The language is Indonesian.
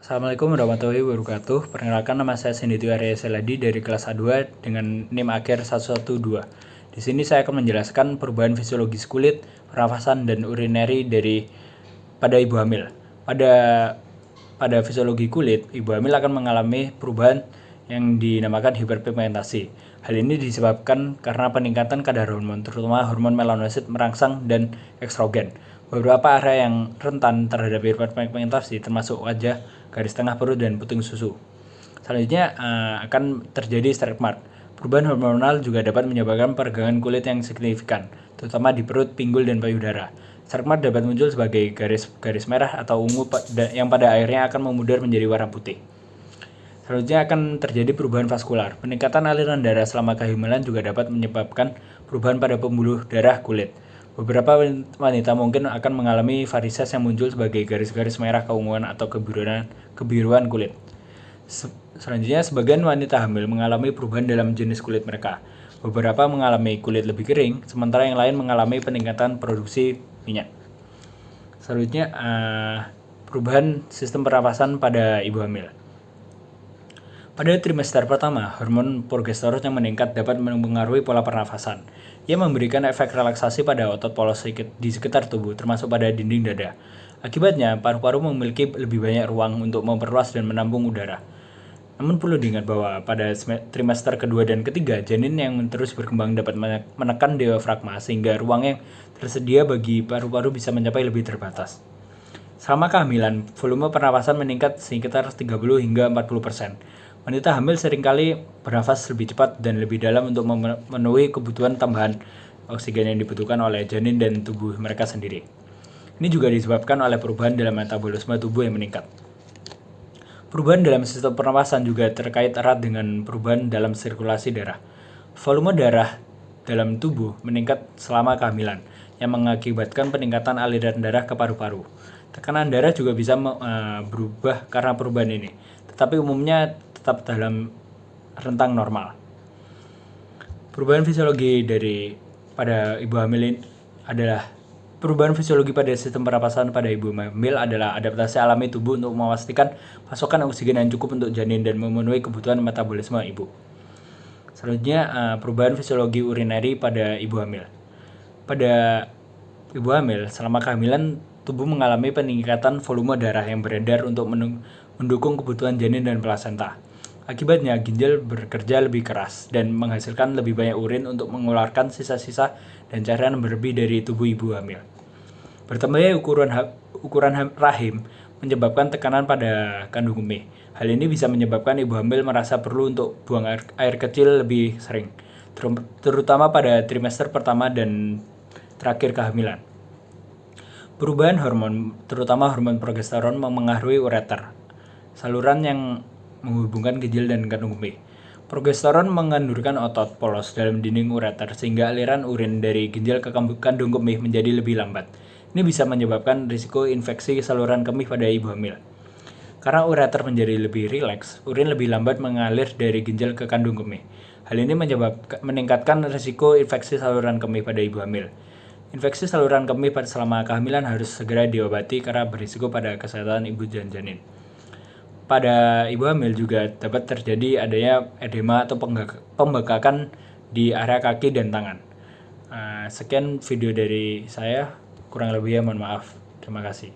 Assalamualaikum warahmatullahi wabarakatuh. Perkenalkan, nama saya Sendityo Arya Seladi dari kelas A2 dengan NIM akhir 112. Di sini saya akan menjelaskan perubahan fisiologis kulit, pernafasan, dan urinary pada ibu hamil. Pada fisiologi kulit, ibu hamil akan mengalami perubahan yang dinamakan hiperpigmentasi. Hal ini disebabkan karena peningkatan kadar hormon, terutama hormon melanosit merangsang dan estrogen. Beberapa area yang rentan terhadap hiperpigmentasi termasuk wajah, garis tengah perut, dan puting susu. Selanjutnya akan terjadi streak mark. Perubahan hormonal juga dapat menyebabkan peregangan kulit yang signifikan, terutama di perut, pinggul, dan payudara. Streak mark dapat muncul sebagai garis merah atau ungu yang pada akhirnya akan memudar menjadi warna putih. Selanjutnya akan terjadi perubahan vaskular. Peningkatan aliran darah selama kehamilan juga dapat menyebabkan perubahan pada pembuluh darah kulit. Beberapa wanita mungkin akan mengalami varises yang muncul sebagai garis-garis merah keunguan atau kebiruan kulit. Selanjutnya, sebagian wanita hamil mengalami perubahan dalam jenis kulit mereka. Beberapa mengalami kulit lebih kering, sementara yang lain mengalami peningkatan produksi minyak. Selanjutnya, perubahan sistem pernapasan pada ibu hamil. Pada trimester pertama, hormon progesteron yang meningkat dapat mempengaruhi pola pernafasan. Ia memberikan efek relaksasi pada otot polos di sekitar tubuh, termasuk pada dinding dada. Akibatnya, paru-paru memiliki lebih banyak ruang untuk memperluas dan menampung udara. Namun perlu diingat bahwa pada trimester kedua dan ketiga, janin yang terus berkembang dapat menekan diafragma sehingga ruang yang tersedia bagi paru-paru bisa mencapai lebih terbatas. Selama kehamilan, volume pernapasan meningkat sekitar 30 hingga 40%. Wanita hamil seringkali bernafas lebih cepat dan lebih dalam untuk memenuhi kebutuhan tambahan oksigen yang dibutuhkan oleh janin dan tubuh mereka sendiri. Ini juga disebabkan oleh perubahan dalam metabolisme tubuh yang meningkat. Perubahan dalam sistem pernapasan juga terkait erat dengan perubahan dalam sirkulasi darah. Volume darah dalam tubuh meningkat selama kehamilan, yang mengakibatkan peningkatan aliran darah ke paru-paru. Tekanan darah juga bisa berubah karena perubahan ini, tetapi umumnya tetap dalam rentang normal. Perubahan fisiologi pada ibu hamil Perubahan fisiologi pada sistem pernapasan pada ibu hamil adalah adaptasi alami tubuh untuk memastikan pasokan oksigen yang cukup untuk janin dan memenuhi kebutuhan metabolisme ibu. Selanjutnya, perubahan fisiologi urinary pada ibu hamil. Pada ibu hamil, selama kehamilan, tubuh mengalami peningkatan volume darah yang beredar untuk mendukung kebutuhan janin dan plasenta. Akibatnya, ginjal bekerja lebih keras dan menghasilkan lebih banyak urin untuk mengeluarkan sisa-sisa dan cairan berlebih dari tubuh ibu hamil. Bertambahnya ukuran rahim menyebabkan tekanan pada kandung kemih. Hal ini bisa menyebabkan ibu hamil merasa perlu untuk buang air kecil lebih sering, terutama pada trimester pertama dan terakhir kehamilan. Perubahan hormon, terutama hormon progesteron, memengaruhi ureter, saluran yang menghubungkan ginjal dan kandung kemih. Progesteron mengendurkan otot polos dalam dinding ureter sehingga aliran urin dari ginjal ke kandung kemih menjadi lebih lambat. Ini bisa menyebabkan risiko infeksi saluran kemih pada ibu hamil. Karena ureter menjadi lebih rileks, urin lebih lambat mengalir dari ginjal ke kandung kemih. Hal ini meningkatkan risiko infeksi saluran kemih pada ibu hamil. Infeksi saluran kemih selama kehamilan harus segera diobati karena berisiko pada kesehatan ibu dan janin. Pada ibu hamil juga dapat terjadi adanya edema atau pembengkakan di area kaki dan tangan. Sekian video dari saya, kurang lebihnya mohon maaf. Terima kasih.